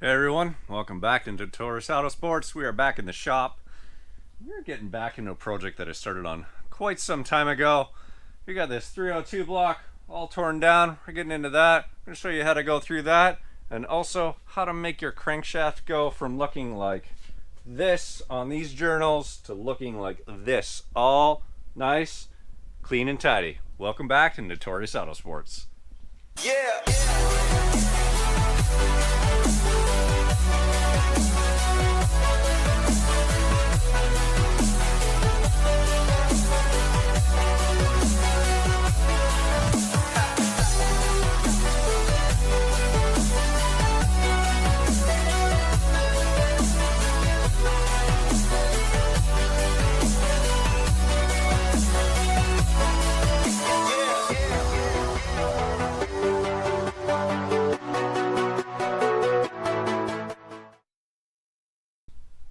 Hey everyone, welcome back to Notorious Autosports. We are back in the shop. We're getting back into a project that I started on quite some time ago. We got this 302 block all torn down. We're getting into that. I'm going to show you how to go through that and also how to make your crankshaft go from looking like this on these journals to looking like this. All nice, clean and tidy. Welcome back to Notorious Autosports. Yeah.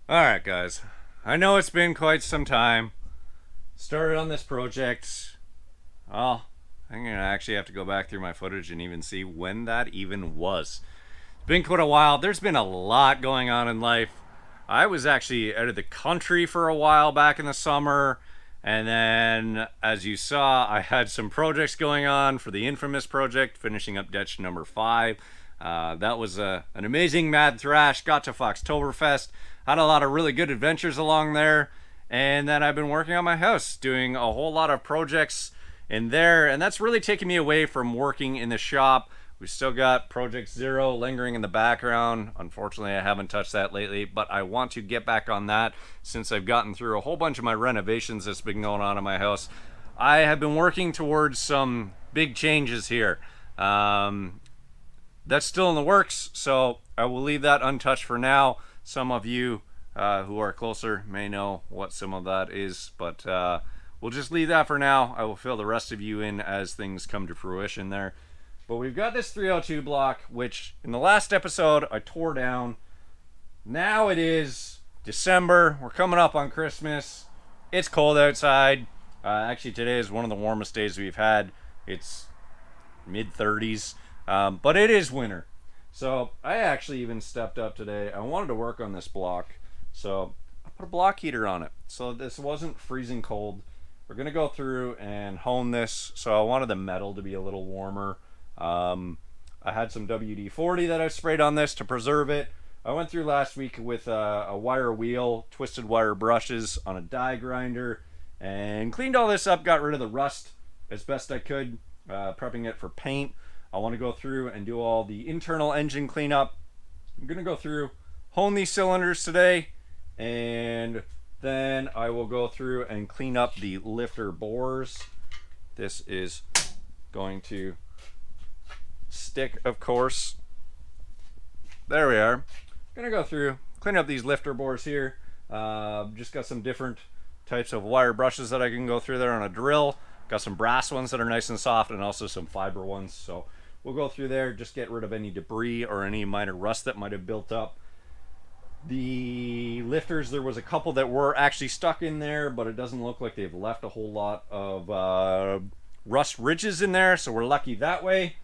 Alright guys, I know it's been quite some time. Started on this project. Well, I'm gonna actually have to go back through my footage and even see when that even was. It's been quite a while. There's been a lot going on in life. I was actually out of the country for a while back in the summer, and then as you saw, I had some projects going on for the infamous project, finishing up Dutch number 5. That was an amazing mad thrash. Got to Foxtoberfest. Had a lot of really good adventures along there. And then I've been working on my house, doing a whole lot of projects in there. And that's really taken me away from working in the shop. We still got Project Zero lingering in the background. Unfortunately, I haven't touched that lately, but I want to get back on that since I've gotten through a whole bunch of my renovations that's been going on in my house. I have been working towards some big changes here. That's still in the works, so I will leave that untouched for now. Some of you who are closer may know what some of that is, but we'll just leave that for now. I will fill the rest of you in as things come to fruition there. But we've got this 302 block, which in the last episode I tore down. Now it is December. We're coming up on Christmas. It's cold outside. Actually, today is one of the warmest days we've had. It's mid-30s. But it is winter. So I actually even stepped up today. I wanted to work on this block. So I put a block heater on it. So this wasn't freezing cold. We're going to go through and hone this. So I wanted the metal to be a little warmer. I had some WD-40 that I sprayed on this to preserve it. I went through last week with a wire wheel, twisted wire brushes on a die grinder, and cleaned all this up, got rid of the rust as best I could, prepping it for paint. I want to go through and do all the internal engine cleanup. I'm going to go through, hone these cylinders today, and then I will go through and clean up the lifter bores. This is going to stick, of course. There we are. I'm going to go through, clean up these lifter bores here. Just got some different types of wire brushes that I can go through there on a drill. Got some brass ones that are nice and soft, and also some fiber ones. So we'll go through there, just get rid of any debris or any minor rust that might have built up. The lifters, there was a couple that were actually stuck in there, but it doesn't look like they've left a whole lot of rust ridges in there, so we're lucky that way.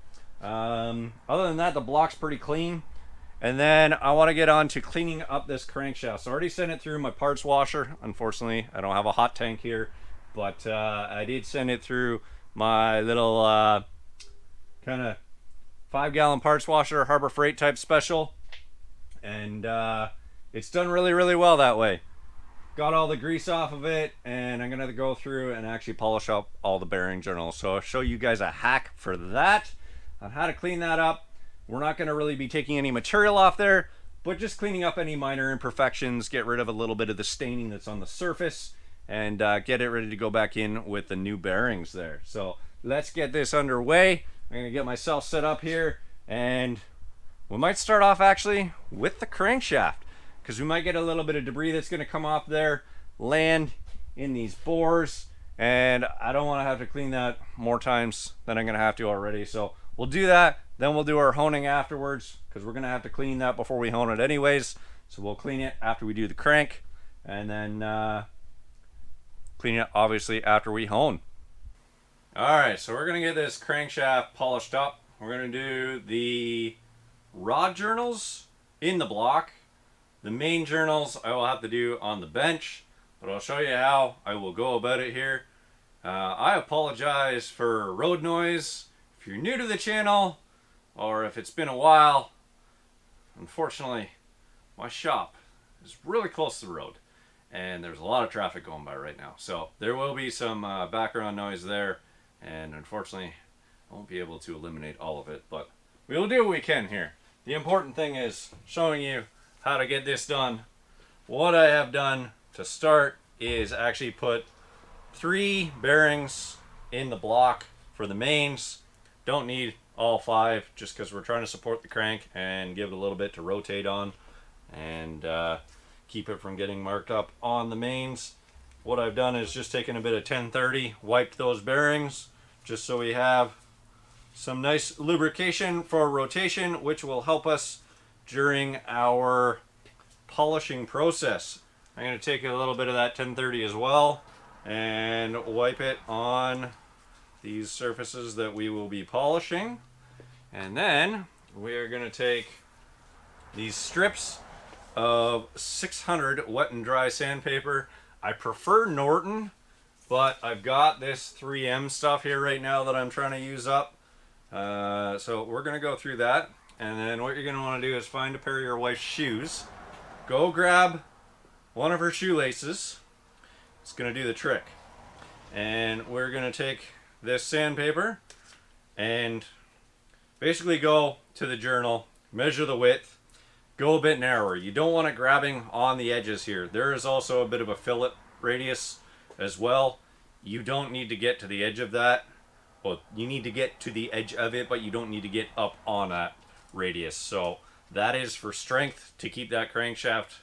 Other than that, the block's pretty clean. And then I want to get on to cleaning up this crankshaft. So I already sent it through my parts washer. Unfortunately, I don't have a hot tank here. But I did send it through my little kind of 5-gallon parts washer, Harbor Freight type special. And it's done really, really well that way. Got all the grease off of it, and I'm going to go through and actually polish up all the bearing journals. So I'll show you guys a hack for that on how to clean that up. We're not going to really be taking any material off there, but just cleaning up any minor imperfections, get rid of a little bit of the staining that's on the surface, and get it ready to go back in with the new bearings there. So let's get this underway. I'm going to get myself set up here, and we might start off actually with the crankshaft, because we might get a little bit of debris that's going to come off there, land in these bores, and I don't want to have to clean that more times than I'm going to have to already. So we'll do that, then we'll do our honing afterwards, because we're going to have to clean that before we hone it anyways. So we'll clean it after we do the crank, and then clean it obviously after we hone. Alright, so we're going to get this crankshaft polished up. We're going to do the rod journals in the block. The main journals I will have to do on the bench, but I'll show you how I will go about it here. I apologize for road noise. If you're new to the channel, or if it's been a while, unfortunately, my shop is really close to the road, and there's a lot of traffic going by right now. So there will be some background noise there, and unfortunately, I won't be able to eliminate all of it, but we will do what we can here. The important thing is showing you how to get this done. What I have done to start is actually put 3 bearings in the block for the mains. Don't need all 5 just because we're trying to support the crank and give it a little bit to rotate on and keep it from getting marked up on the mains. What I've done is just taken a bit of 1030, wiped those bearings just so we have some nice lubrication for rotation, which will help us during our polishing process. I'm going to take a little bit of that 1030 as well and wipe it on these surfaces that we will be polishing. And then we are going to take these strips of 600 wet and dry sandpaper. I prefer Norton, but I've got this 3M stuff here right now that I'm trying to use up. So we're going to go through that. And then what you're going to want to do is find a pair of your wife's shoes. Go grab one of her shoelaces. It's going to do the trick. And we're going to take this sandpaper and basically go to the journal, measure the width, go a bit narrower. You don't want it grabbing on the edges here. There is also a bit of a fillet radius as well. You don't need to get to the edge of that. Well, you need to get to the edge of it, but you don't need to get up on that radius. So that is for strength, to keep that crankshaft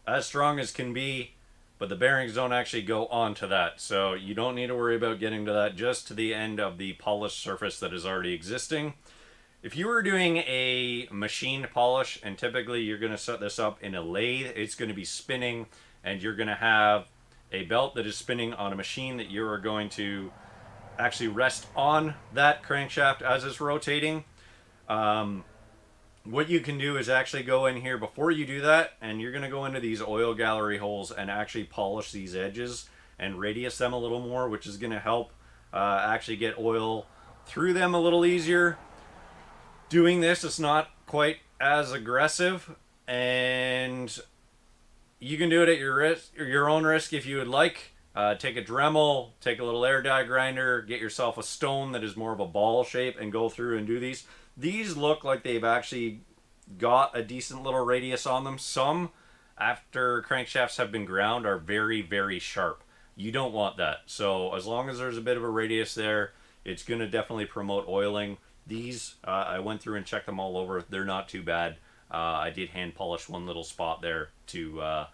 as strong as can be, but the bearings don't actually go onto that. So you don't need to worry about getting to that, just to the end of the polished surface that is already existing. If you were doing a machined polish, and typically you're going to set this up in a lathe, it's going to be spinning, and you're going to have a belt that is spinning on a machine that you are going to actually rest on that crankshaft as it's rotating. What you can do is actually go in here before you do that, and you're going to go into these oil gallery holes and actually polish these edges and radius them a little more, which is going to help actually get oil through them a little easier. Doing this is not quite as aggressive, and you can do it at your own risk if you would like. Take a Dremel, take a little air die grinder, get yourself a stone that is more of a ball shape, and go through and do these. These look like they've actually got a decent little radius on them. Some, after crankshafts have been ground, are very, very sharp. You don't want that. So as long as there's a bit of a radius there, it's going to definitely promote oiling. These, I went through and checked them all over. They're not too bad. I did hand polish one little spot there to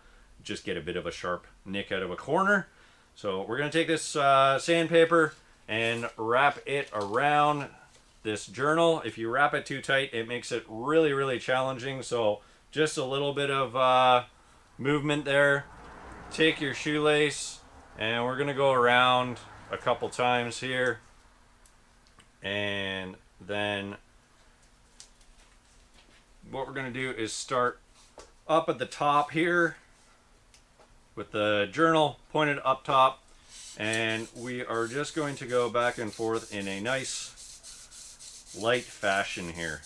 just get a bit of a sharp nick out of a corner. So we're going to take this sandpaper and wrap it around this journal. If you wrap it too tight, it makes it really, really challenging. So just a little bit of movement there. Take your shoelace, and we're going to go around a couple times here. And then what we're going to do is start up at the top here with the journal pointed up top, and we are just going to go back and forth in a nice light fashion here.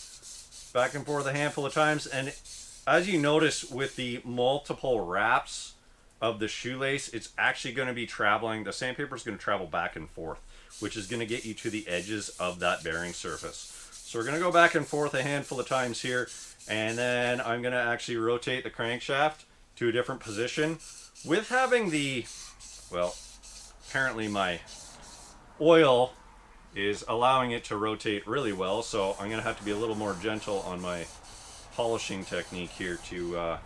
Back and forth a handful of times, and as you notice with the multiple wraps of the shoelace, it's actually going to be traveling, the sandpaper is going to travel back and forth, which is going to get you to the edges of that bearing surface. So we're going to go back and forth a handful of times here, and then I'm going to actually rotate the crankshaft to a different position. With having the, well, apparently my oil is allowing it to rotate really well, so I'm going to have to be a little more gentle on my polishing technique here to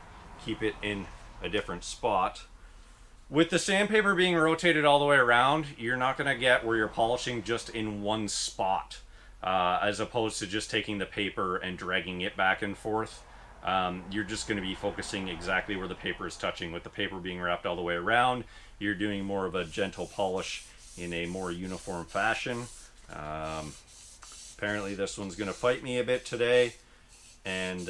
keep it in a different spot. With the sandpaper being rotated all the way around, you're not going to get where you're polishing just in one spot, as opposed to just taking the paper and dragging it back and forth. You're just going to be focusing exactly where the paper is touching. With the paper being wrapped all the way around, you're doing more of a gentle polish in a more uniform fashion. Apparently this one's going to fight me a bit today, and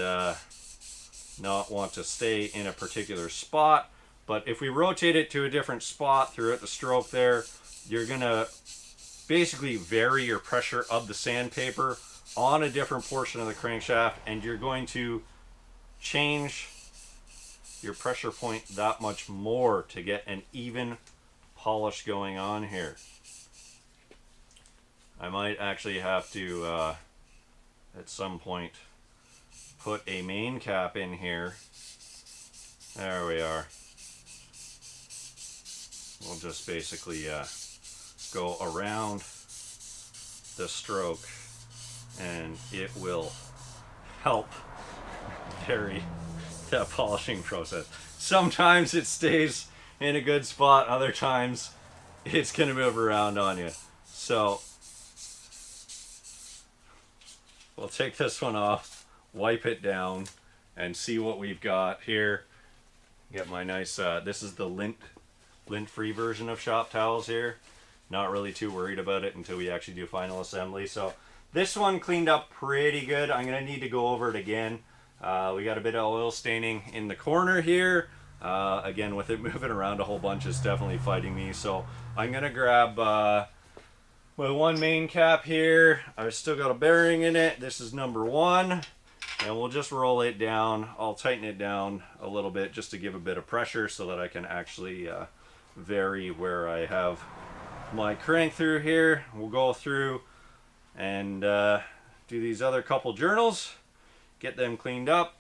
not want to stay in a particular spot. But if we rotate it to a different spot throughout the stroke there, you're gonna basically vary your pressure of the sandpaper on a different portion of the crankshaft, and you're going to change your pressure point that much more to get an even polish going on here. I might actually have to at some point put a main cap in here. There we are. We'll just basically go around the stroke, and it will help vary that polishing process. Sometimes it stays in a good spot, other times it's gonna move around on you. So we'll take this one off, wipe it down, and see what we've got here. Get my nice, this is the lint-free version of shop towels here. Not really too worried about it until we actually do final assembly. So this one cleaned up pretty good. I'm gonna need to go over it again. We got a bit of oil staining in the corner here. Again, with it moving around a whole bunch, it's definitely fighting me. So I'm gonna grab my one main cap here. I've still got a bearing in it. This is number 1. And we'll just roll it down. I'll tighten it down a little bit just to give a bit of pressure so that I can actually vary where I have my crank through here. We'll go through and do these other couple journals, get them cleaned up,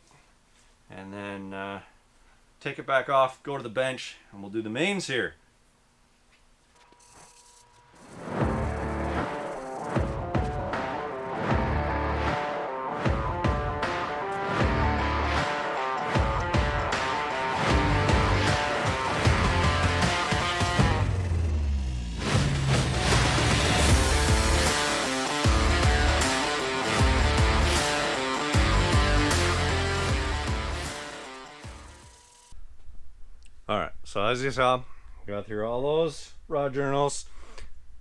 and then take it back off, go to the bench, and we'll do the mains here. Alright, so as you saw, got through all those raw journals.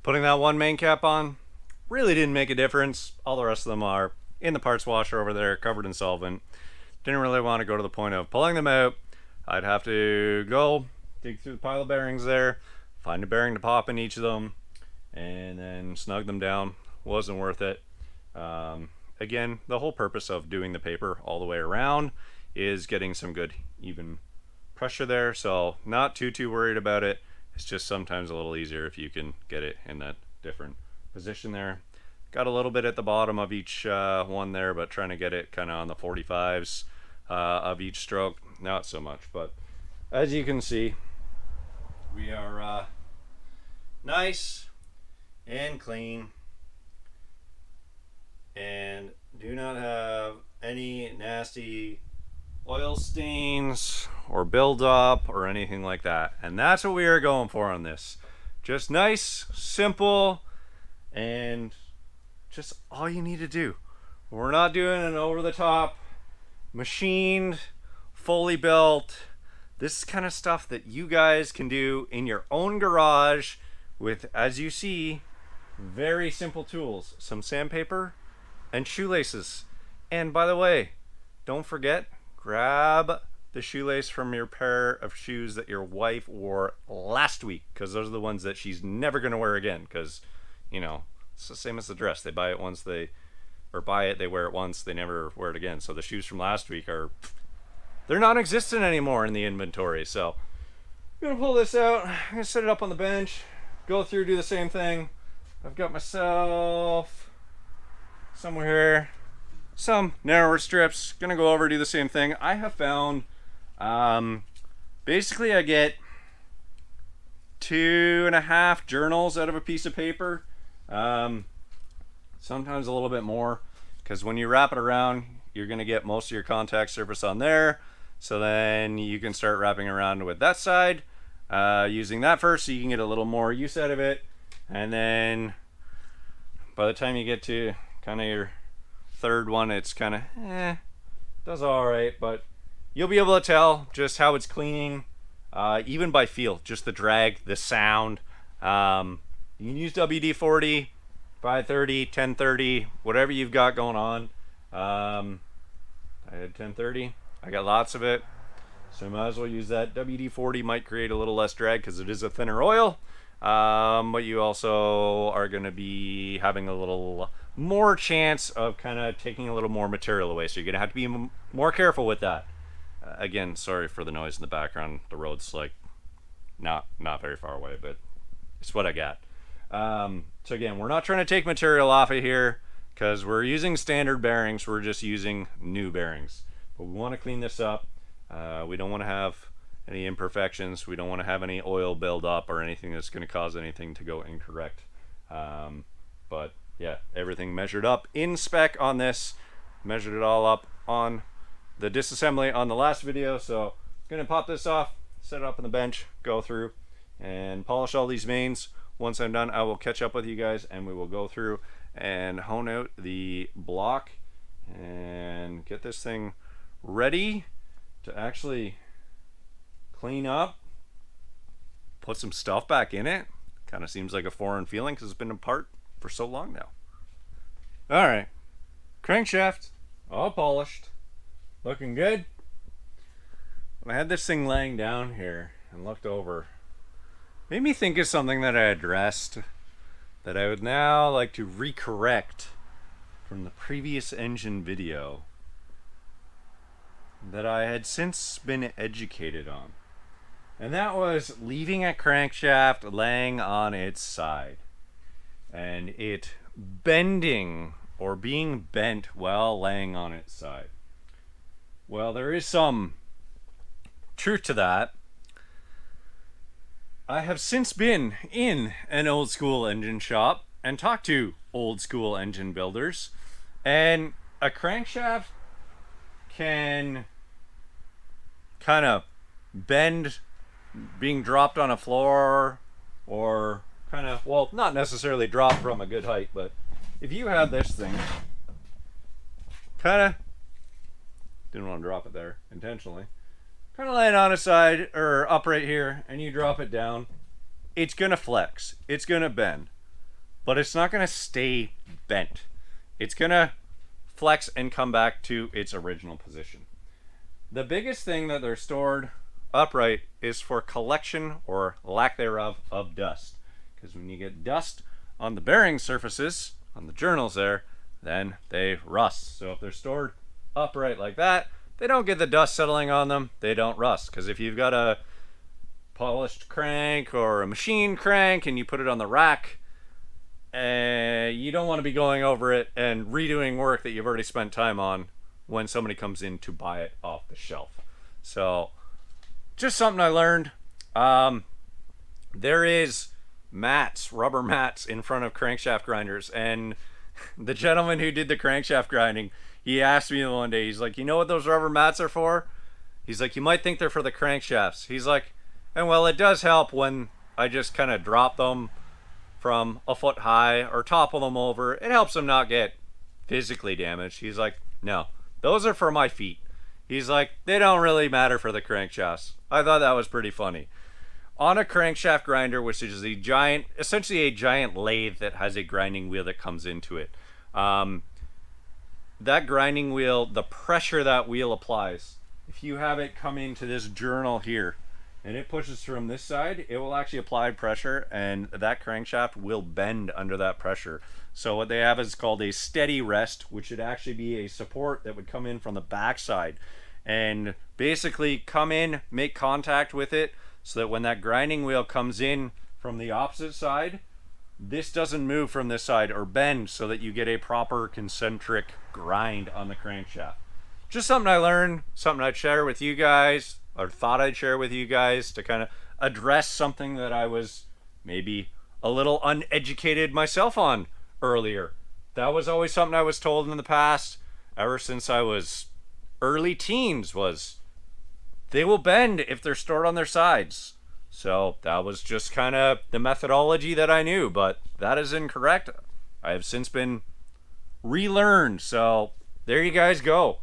Putting that one main cap on really didn't make a difference. All the rest of them are in the parts washer over there, covered in solvent. Didn't really want to go to the point of pulling them out. I'd have to go dig through the pile of bearings there, find a bearing to pop in each of them, and then snug them down. Wasn't worth it. Again, the whole purpose of doing the paper all the way around is getting some good even pressure there, so not too worried about it. It's just sometimes a little easier if you can get it in that different position there. Got a little bit at the bottom of each one there, but trying to get it kind of on the 45s of each stroke, not so much. But as you can see, we are nice and clean and do not have any nasty oil stains or buildup or anything like that. And that's what we are going for on this. Just nice, simple, and just all you need to do. We're not doing an over-the-top, machined, fully built. This is kind of stuff that you guys can do in your own garage with, as you see, very simple tools. Some sandpaper and shoelaces. And by the way, don't forget, grab the shoelace from your pair of shoes that your wife wore last week, because those are the ones that she's never going to wear again, because, you know, it's the same as the dress. They buy it once, they wear it once, they never wear it again. So the shoes from last week they're non-existent anymore in the inventory. So I'm gonna pull this out, I'm gonna set it up on the bench, go through, do the same thing. I've got myself somewhere here some narrower strips. Gonna go over, do the same thing. I have found basically I get 2.5 journals out of a piece of paper, sometimes a little bit more, because when you wrap it around, you're gonna get most of your contact surface on there. So then you can start wrapping around with that side, using that first, so you can get a little more use out of it. And then by the time you get to kind of your third one, it's kind of does all right, but you'll be able to tell just how it's cleaning, even by feel, just the drag, the sound. You can use WD-40, 530, 1030, whatever you've got going on. I had 1030. I got lots of it, so I might as well use that. WD-40 might create a little less drag because it is a thinner oil, but you also are going to be having a little more chance of kind of taking a little more material away, so you're going to have to be more careful with that. Again, sorry for the noise in the background. The road's like not very far away, but it's what I got. So again, we're not trying to take material off of here because we're using standard bearings. We're just using new bearings, but we want to clean this up. We don't want to have any imperfections. We don't want to have any oil build up or anything that's going to cause anything to go incorrect. But yeah, everything measured up in spec on this. Measured it all up on the disassembly on the last video. So I'm going to pop this off, set it up on the bench, go through and polish all these vanes. Once I'm done, I will catch up with you guys and we will go through and hone out the block and get this thing ready to actually clean up, put some stuff back in it. Kind of seems like a foreign feeling because it's been apart for so long now. All right, crankshaft all polished, looking good. When I had this thing laying down here and looked over, made me think of something that I addressed that I would now like to recorrect from the previous engine video that I had since been educated on. And that was leaving a crankshaft laying on its side and it bending or being bent while laying on its side. Well, there is some truth to that. I have since been in an old school engine shop and talked to old school engine builders, and a crankshaft can kind of bend being dropped on a floor, or kind of, well, not necessarily drop from a good height, but if you have this thing kind of, didn't want to drop it there intentionally, kind of lay it on its side or upright here and you drop it down, it's gonna flex, it's gonna bend, but it's not gonna stay bent. It's gonna flex and come back to its original position. The biggest thing that they're stored upright is for collection or lack thereof of dust, because when you get dust on the bearing surfaces on the journals there, then they rust. So if they're stored upright like that, they don't get the dust settling on them, they don't rust. Because if you've got a polished crank or a machine crank and you put it on the rack, you don't want to be going over it and redoing work that you've already spent time on when somebody comes in to buy it off the shelf. So just something I learned. There is mats, rubber mats in front of crankshaft grinders, and the gentleman who did the crankshaft grinding, he asked me one day, he's like, you know what those rubber mats are for? He's like, you might think they're for the crankshafts. He's like, and well, it does help when I just kind of drop them from a foot high or topple them over. It helps them not get physically damaged. He's like, no, those are for my feet. He's like, they don't really matter for the crankshafts. I thought that was pretty funny. On a crankshaft grinder, which is a giant, essentially a giant lathe that has a grinding wheel that comes into it. That grinding wheel, the pressure that wheel applies, if you have it come into this journal here and it pushes from this side, it will actually apply pressure and that crankshaft will bend under that pressure. So what they have is called a steady rest, which would actually be a support that would come in from the backside and basically come in, make contact with it, so that when that grinding wheel comes in from the opposite side, this doesn't move from this side or bend, so that you get a proper concentric grind on the crankshaft. Just something I learned, something I'd share with you guys, or thought I'd share with you guys to kind of address something that I was maybe a little uneducated myself on earlier. That was always something I was told in the past, ever since I was early teens, was they will bend if they're stored on their sides. So that was just kind of the methodology that I knew, but that is incorrect. I have since been relearned. So there you guys go.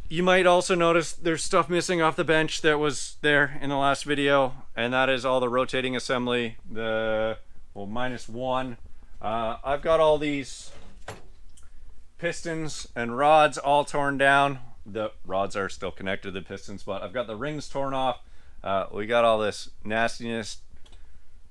You might also notice there's stuff missing off the bench that was there in the last video, and that is all the rotating assembly, the, well, minus one. I've got all these pistons and rods all torn down. the rods are still connected to the pistons, but I've got the rings torn off. We got all this nastiness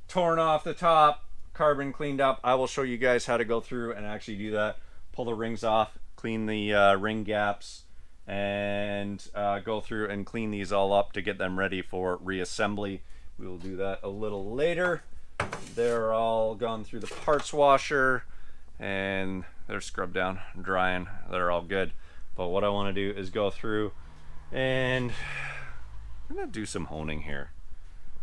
torn off the top, carbon cleaned up. I will show you guys how to go through and actually do that. Pull the rings off, clean the ring gaps, and go through and clean these all up to get them ready for reassembly. We will do that a little later. They're all gone through the parts washer and they're scrubbed down, drying. They're all good. But what I want to do is go through and I'm going to do some honing here.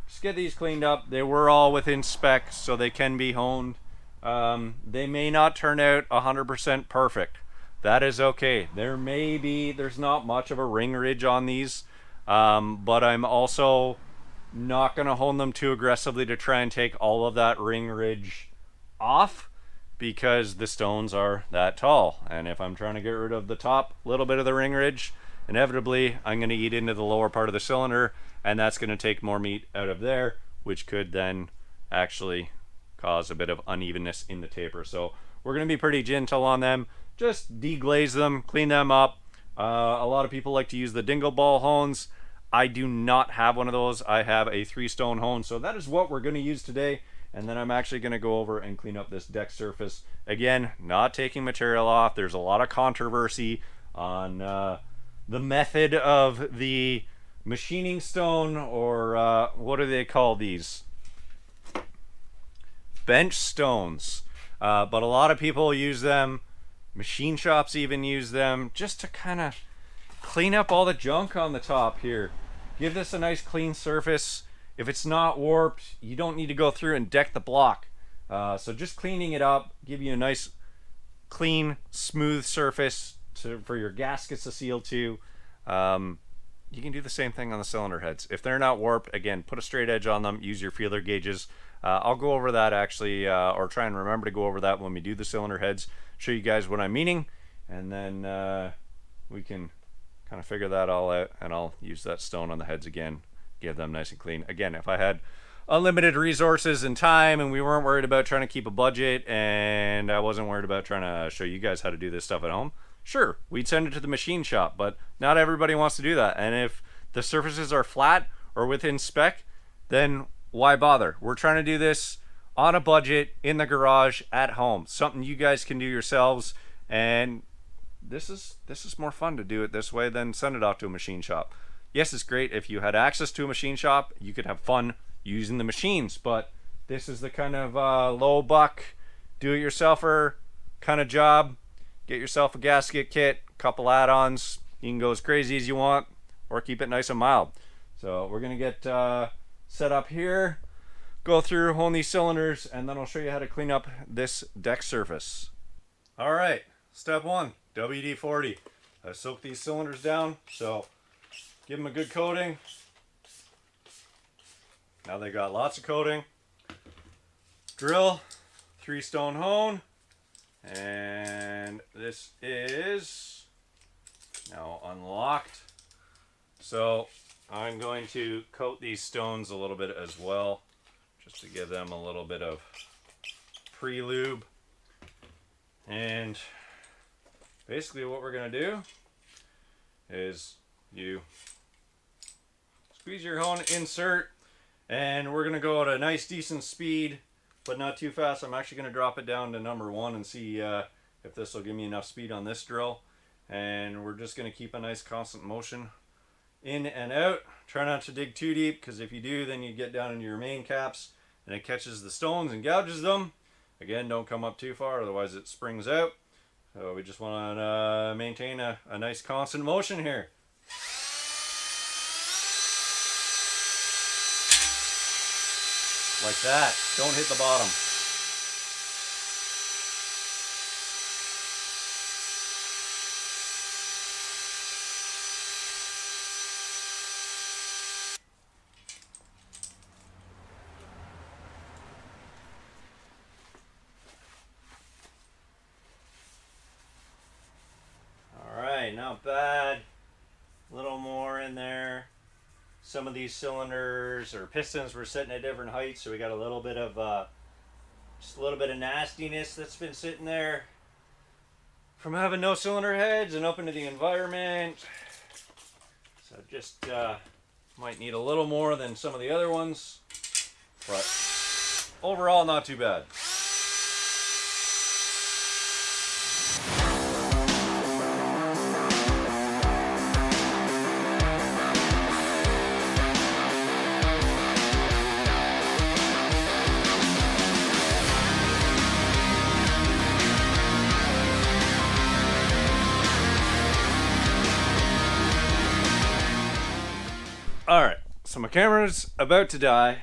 Just get these cleaned up. They were all within spec, so they can be honed. They may not turn out 100% perfect. That is okay. There's not much of a ring ridge on these, but I'm also not going to hone them too aggressively to try and take all of that ring ridge off, because the stones are that tall. And if I'm trying to get rid of the top little bit of the ring ridge, inevitably I'm going to eat into the lower part of the cylinder, and that's going to take more meat out of there, which could then actually cause a bit of unevenness in the taper. So we're going to be pretty gentle on them. Just deglaze them, clean them up. A lot of people like to use the dingle ball hones. I do not have one of those. I have a 3-stone hone, so that is what we're going to use today. And then I'm actually going to go over and clean up this deck surface. Again, not taking material off. There's a lot of controversy on the method of the machining stone, or what do they call these? Bench stones. But a lot of people use them. Machine shops even use them just to kind of clean up all the junk on the top here. Give this a nice clean surface. If it's not warped, you don't need to go through and deck the block. So just cleaning it up, give you a nice clean, smooth surface for your gaskets to seal to. You can do the same thing on the cylinder heads. If they're not warped, again, put a straight edge on them, use your feeler gauges. I'll go over that actually, or try and remember to go over that when we do the cylinder heads, show you guys what I'm meaning, and then we can kind of figure that all out, and I'll use that stone on the heads again, give them nice and clean. Again, if I had unlimited resources and time and we weren't worried about trying to keep a budget, and I wasn't worried about trying to show you guys how to do this stuff at home, sure, we'd send it to the machine shop, but not everybody wants to do that. And if the surfaces are flat or within spec, then why bother? We're trying to do this on a budget in the garage at home, something you guys can do yourselves, and this is more fun to do it this way than send it off to a machine shop. Yes, it's great if you had access to a machine shop, you could have fun using the machines, but this is the kind of low buck, do-it-yourselfer kind of job. Get yourself a gasket kit, couple add-ons. You can go as crazy as you want, or keep it nice and mild. So we're gonna get set up here, go through, hone these cylinders, and then I'll show you how to clean up this deck surface. All right, step one, WD-40. I soak these cylinders down, so give them a good coating. Now they got lots of coating. Drill, 3-stone hone. And this is now unlocked. So I'm going to coat these stones a little bit as well, just to give them a little bit of pre-lube. And basically what we're going to do is you squeeze your hone, insert, and we're going to go at a nice decent speed, but not too fast. I'm actually going to drop it down to number 1 and see if this will give me enough speed on this drill. And we're just going to keep a nice constant motion in and out. Try not to dig too deep, because if you do, then you get down into your main caps and it catches the stones and gouges them. Again, don't come up too far, otherwise it springs out. So we just want to maintain a nice constant motion here. Like that. Don't hit the bottom. Alright, not bad. A little more in there. Some of these cylinders or pistons were sitting at different heights, so we got a little bit of just a little bit of nastiness that's been sitting there from having no cylinder heads and up into the environment. So just might need a little more than some of the other ones, but overall not too bad. Alright, so my camera's about to die,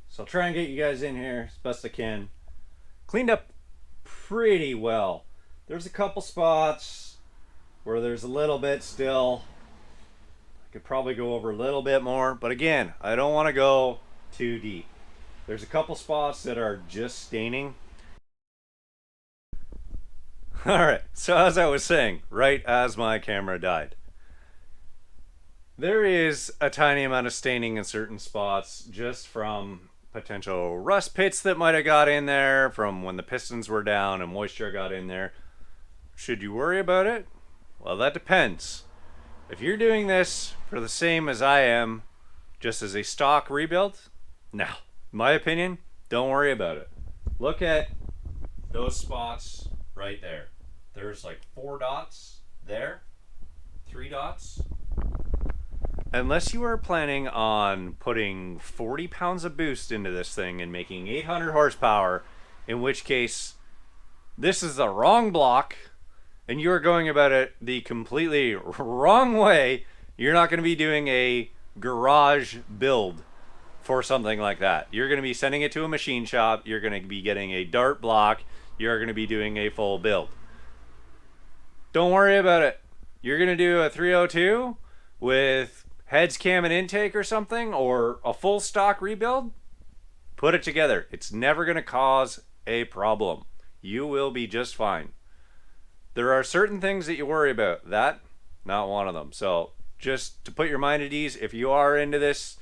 so I'll try and get you guys in here as best I can. Cleaned up pretty well. There's a couple spots where there's a little bit still. I could probably go over a little bit more, but again, I don't want to go too deep. There's a couple spots that are just staining. Alright, so as I was saying, right as my camera died, there is a tiny amount of staining in certain spots just from potential rust pits that might have got in there from when the pistons were down and moisture got in there. Should you worry about it? Well, that depends. If you're doing this for the same as I am, just as a stock rebuild, no. In my opinion, don't worry about it. Look at those spots right there. There's like 4 dots there, 3 dots. Unless you are planning on putting 40 pounds of boost into this thing and making 800 horsepower, in which case this is the wrong block and you are going about it the completely wrong way, you're not going to be doing a garage build for something like that. You're going to be sending it to a machine shop, you're going to be getting a dart block, you're going to be doing a full build. Don't worry about it. You're going to do a 302 with heads, cam, and intake or something, or a full stock rebuild, put it together. It's never going to cause a problem. You will be just fine. There are certain things that you worry about. That, not one of them. So just to put your mind at ease, if you are into this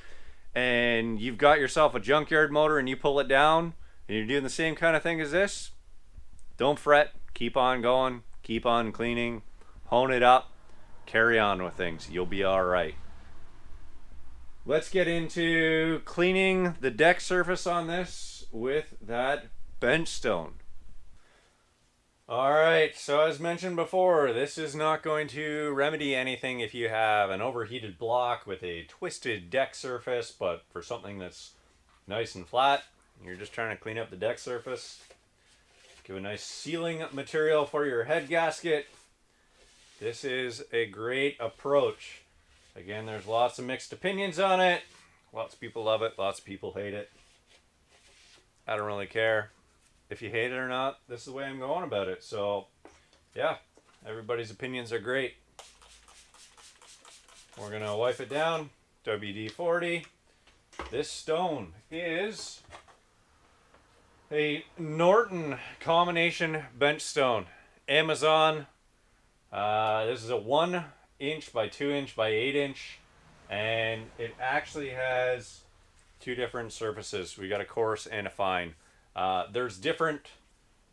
and you've got yourself a junkyard motor and you pull it down and you're doing the same kind of thing as this, don't fret. Keep on going. Keep on cleaning. Hone it up. Carry on with things. You'll be all right. Let's get into cleaning the deck surface on this with that bench stone. Alright, so as mentioned before, this is not going to remedy anything if you have an overheated block with a twisted deck surface, but for something that's nice and flat, you're just trying to clean up the deck surface. Give a nice sealing material for your head gasket. This is a great approach. Again, there's lots of mixed opinions on it. Lots of people love it, lots of people hate it. I don't really care if you hate it or not. This is the way I'm going about it. So, yeah, everybody's opinions are great. We're going to wipe it down. WD-40. This stone is a Norton combination bench stone. Amazon. This is a 1 inch by 2 inch by 8 inch, and it actually has 2 different surfaces. We got a coarse and a fine. There's different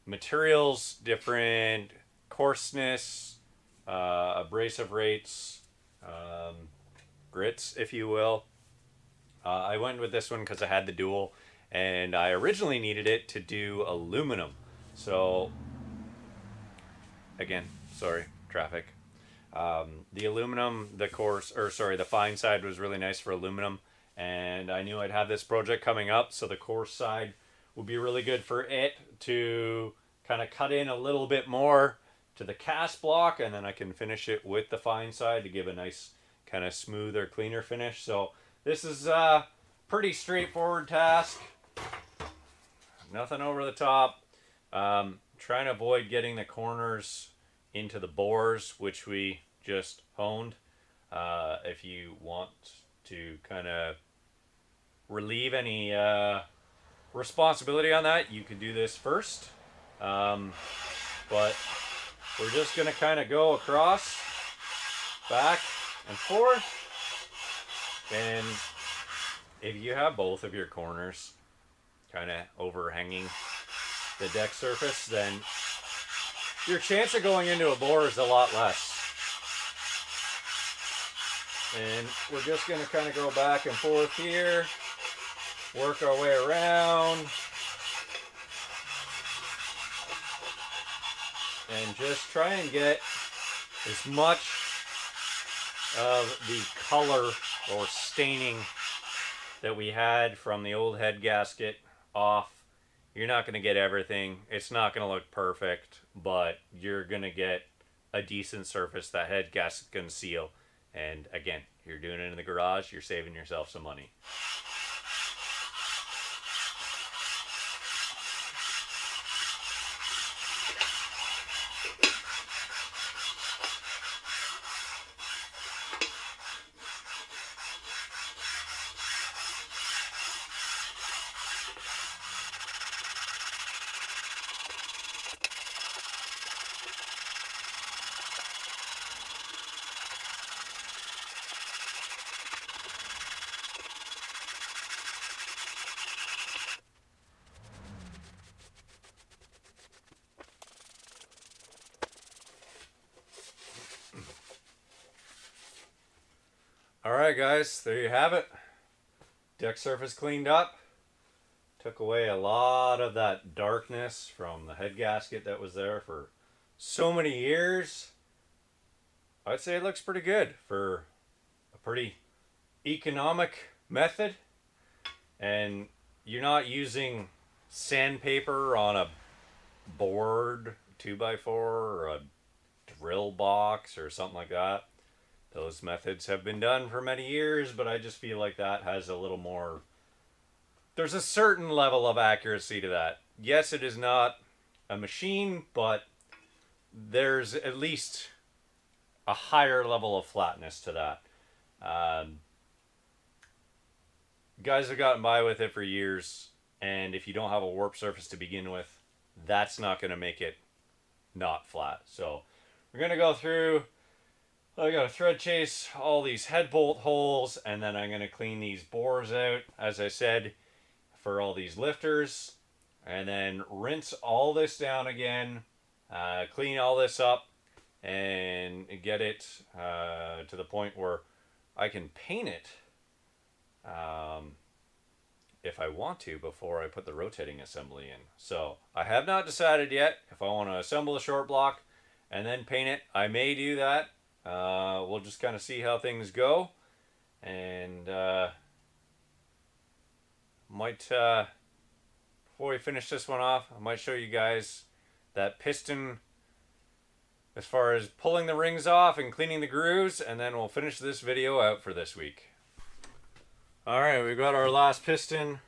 materials, different coarseness, abrasive rates, grits, if you will. I went with this one because I had the dual, and I originally needed it to do aluminum. So, again, sorry, traffic. The aluminum, the fine side was really nice for aluminum, and I knew I'd have this project coming up, so the coarse side would be really good for it to kind of cut in a little bit more to the cast block, and then I can finish it with the fine side to give a nice kind of smoother, cleaner finish. So this is a pretty straightforward task. Nothing over the top. Trying to avoid getting the corners into the bores, which we just honed. If you want to kind of relieve any responsibility on that, you can do this first. But we're just going to kind of go across, back and forth. And if you have both of your corners kind of overhanging the deck surface, then your chance of going into a bore is a lot less. And we're just going to kind of go back and forth here, work our way around, and just try and get as much of the color or staining that we had from the old head gasket off. You're not going to get everything. It's not going to look perfect, but you're going to get a decent surface that head gasket can seal. And again, you're doing it in the garage, you're saving yourself some money. Alright guys, there you have it. Deck surface cleaned up. Took away a lot of that darkness from the head gasket that was there for so many years. I'd say it looks pretty good for a pretty economic method. And you're not using sandpaper on a board, 2x4, or a drill box or something like that. Those methods have been done for many years, but I just feel like that has a little more... There's a certain level of accuracy to that. Yes, it is not a machine, but there's at least a higher level of flatness to that. Guys have gotten by with it for years, and if you don't have a warp surface to begin with, that's not going to make it not flat. So we're going to go through... I got to thread chase all these head bolt holes, and then I'm going to clean these bores out, as I said, for all these lifters, and then rinse all this down again, clean all this up, and get it to the point where I can paint it if I want to before I put the rotating assembly in. So I have not decided yet if I want to assemble a short block and then paint it. I may do that. We'll just kind of see how things go, and might before we finish this one off, I might show you guys that piston as far as pulling the rings off and cleaning the grooves, and then we'll finish this video out for this week. Alright, we've got our last piston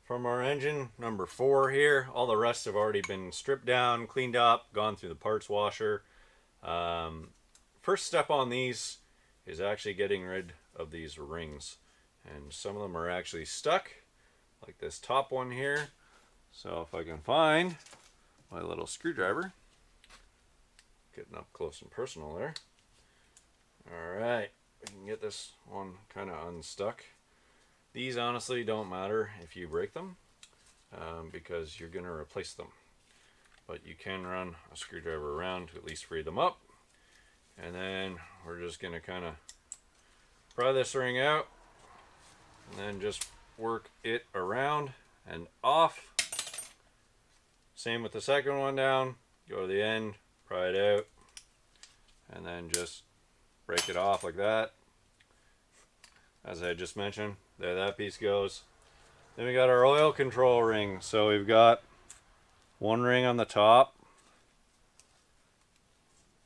from our engine, number 4 here. All the rest have already been stripped down, cleaned up, gone through the parts washer. First step on these is actually getting rid of these rings, and some of them are actually stuck, like this top one here. So if I can find my little screwdriver, getting up close and personal there. Alright, we can get this one kind of unstuck. These honestly don't matter if you break them, because you're going to replace them, but you can run a screwdriver around to at least free them up. And then we're just going to kind of pry this ring out and then just work it around and off. Same with the second one down. Go to the end, pry it out, and then just break it off like that. As I just mentioned, there that piece goes. Then we got our oil control ring. So we've got one ring on the top.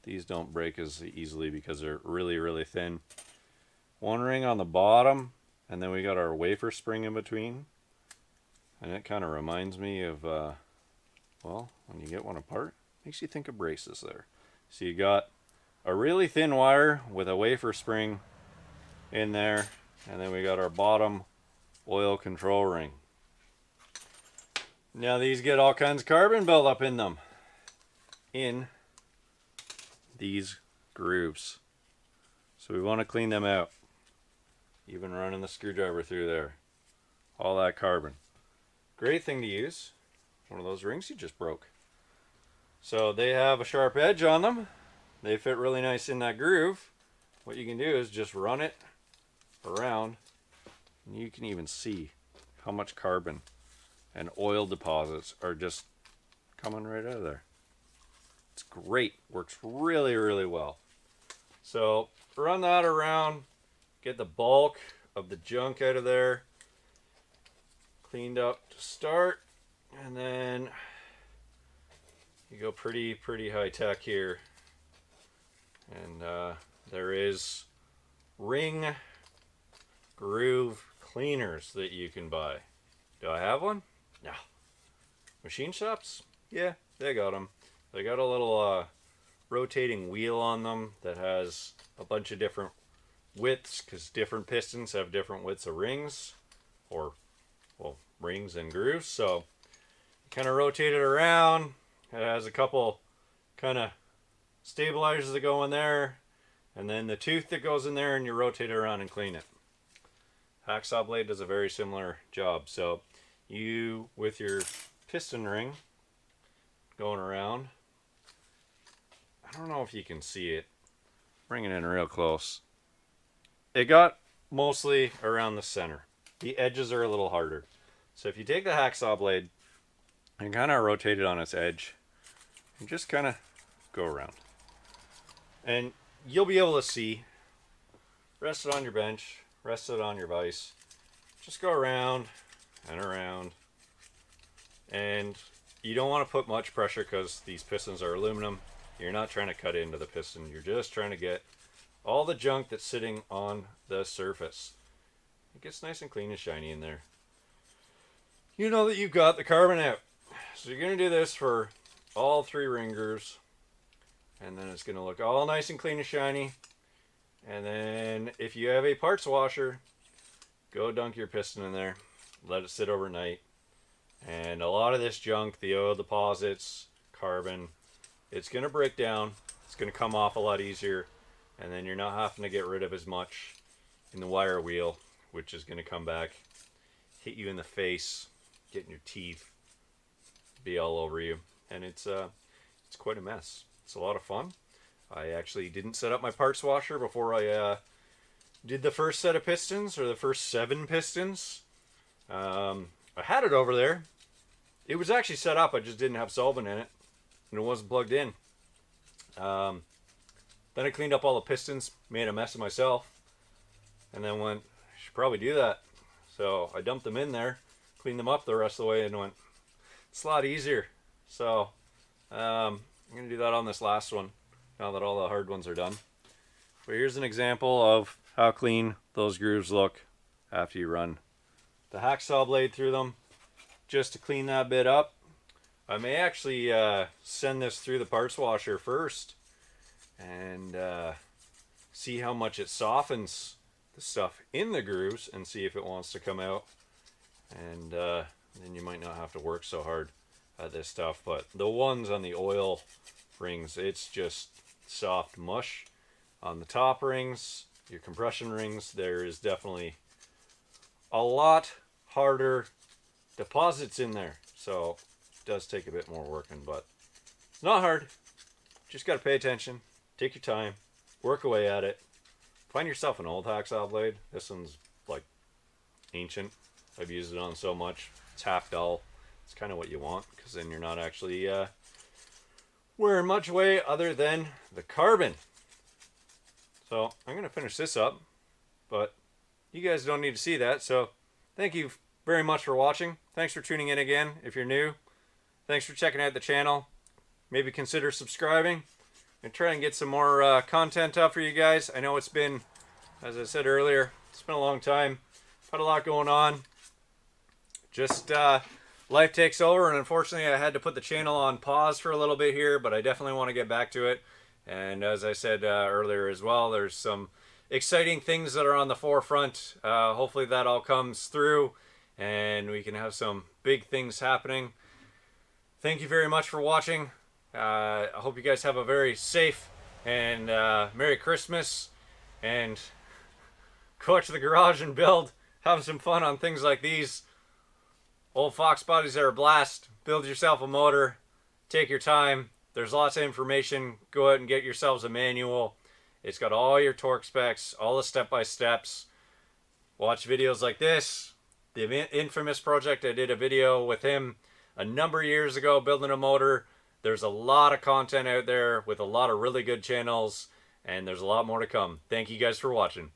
These don't break as easily because they're really thin. One ring on the bottom, and then we got our wafer spring in between. And it kind of reminds me of, well, when you get one apart, makes you think of braces there. So you got a really thin wire with a wafer spring in there, and then we got our bottom oil control ring. Now these get all kinds of carbon buildup in them, in these grooves. So we want to clean them out. Even running the screwdriver through there. All that carbon. Great thing to use. One of those rings you just broke. So they have a sharp edge on them. They fit really nice in that groove. What you can do is just run it around, and you can even see how much carbon and oil deposits are just coming right out of there. It's great. Works really, really well. So run that around, get the bulk of the junk out of there, cleaned up to start, and then you go pretty high tech here. And there is ring groove cleaners that you can buy. Do I have one? No. Machine shops? Yeah, they got them. They got a little rotating wheel on them that has a bunch of different widths, because different pistons have different widths of rings, or, well, rings and grooves. So you kind of rotate it around. It has a couple kind of stabilizers that go in there, and then the tooth that goes in there, and you rotate it around and clean it. Hacksaw blade does a very similar job. So you, with your piston ring going around, I don't know if you can see it, bring it in real close. It got mostly around the center. The edges are a little harder. So if you take the hacksaw blade and kind of rotate it on its edge, and just kind of go around, and you'll be able to see, rest it on your bench, rest it on your vise, just go around and around. And you don't want to put much pressure because these pistons are aluminum. You're not trying to cut into the piston, you're just trying to get all the junk that's sitting on the surface. It gets nice and clean and shiny in there. You know that you've got the carbon out. So you're going to do this for all 3 ring grooves, and then it's going to look all nice and clean and shiny. And then if you have a parts washer, go dunk your piston in there, let it sit overnight, and a lot of this junk, the oil deposits, carbon, it's going to break down. It's going to come off a lot easier, and then you're not having to get rid of as much in the wire wheel, which is going to come back, hit you in the face, get in your teeth, be all over you, and it's quite a mess. It's a lot of fun. I actually didn't set up my parts washer before I did the first set of pistons, or the first 7 pistons. I had it over there. It was actually set up, I just didn't have solvent in it, and it wasn't plugged in. Then I cleaned up all the pistons, made a mess of myself, and then went, I should probably do that. So I dumped them in there, cleaned them up the rest of the way, and went, it's a lot easier. So I'm going to do that on this last one, now that all the hard ones are done. But here's an example of how clean those grooves look after you run the hacksaw blade through them, just to clean that bit up. I may actually send this through the parts washer first and see how much it softens the stuff in the grooves, and see if it wants to come out. And then you might not have to work so hard at this stuff. But the ones on the oil rings, it's just soft mush. On the top rings, your compression rings, there is definitely a lot harder deposits in there. So it does take a bit more working, but it's not hard. Just got to pay attention, take your time, work away at it. Find yourself an old hacksaw blade. This one's like ancient. I've used it on so much. It's half dull. It's kind of what you want, because then you're not actually wearing much weight other than the carbon. So I'm going to finish this up, but you guys don't need to see that. So thank you very much for watching. Thanks for tuning in again if you're new. Thanks for checking out the channel. Maybe consider subscribing and try and get some more content up for you guys. I know it's been, as I said earlier, it's been a long time. Had a lot going on. Just life takes over, and unfortunately I had to put the channel on pause for a little bit here, but I definitely want to get back to it. And as I said earlier as well, there's some exciting things that are on the forefront. Hopefully that all comes through and we can have some big things happening. Thank you very much for watching. I hope you guys have a very safe and Merry Christmas, and go out to the garage and build. Have some fun on things like these. Old Fox bodies are a blast. Build yourself a motor. Take your time. There's lots of information. Go ahead and get yourselves a manual. It's got all your torque specs, all the step-by-steps. Watch videos like this. The infamous project, I did a video with him a number of years ago building a motor. There's a lot of content out there with a lot of really good channels, and there's a lot more to come. Thank you guys for watching.